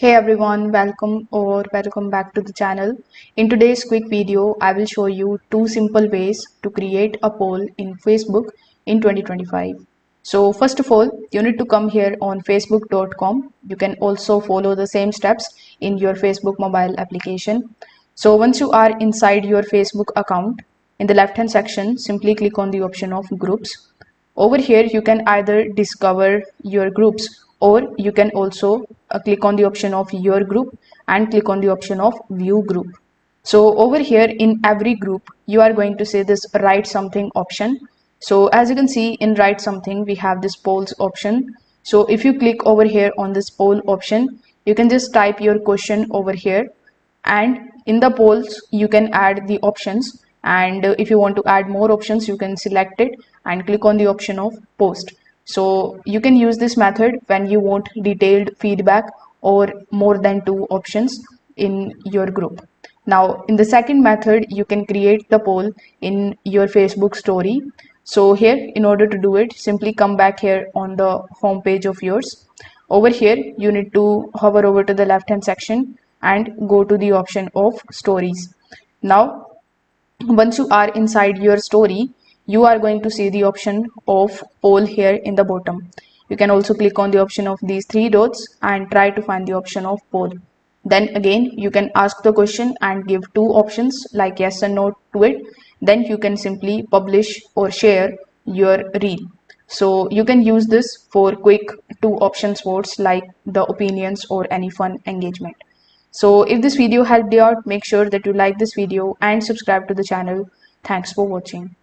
Hey everyone, welcome back to the channel. In today's quick video, I will show you two simple ways to create a poll in Facebook in 2025. So first of all, you need to come here on facebook.com. You can also follow the same steps in your Facebook mobile application. So once you are inside your Facebook account, in the left hand section, simply click on the option of groups. Over here, you can either discover your groups or you can also click on the option of your group and click on the option of view group. So over here in every group, you are going to see this write something option. So as you can see in write something, we have this polls option. So if you click over here on this poll option, you can just type your question over here, and in the polls you can add the options, and if you want to add more options you can select it and click on the option of post. So you can use this method when you want detailed feedback or more than two options in your group. Now in the second method, you can create the poll in your Facebook story. So here, in order to do it, simply come back here on the home page of yours. Over here, you need to hover over to the left hand section and go to the option of stories. Now, once you are inside your story, you are going to see the option of poll here in the bottom. You can also click on the option of these three dots and try to find the option of poll. Then again, you can ask the question and give two options like yes and no to it. Then you can simply publish or share your reel. So you can use this for quick two options votes like the opinions or any fun engagement. So if this video helped you out, make sure that you like this video and subscribe to the channel. Thanks for watching.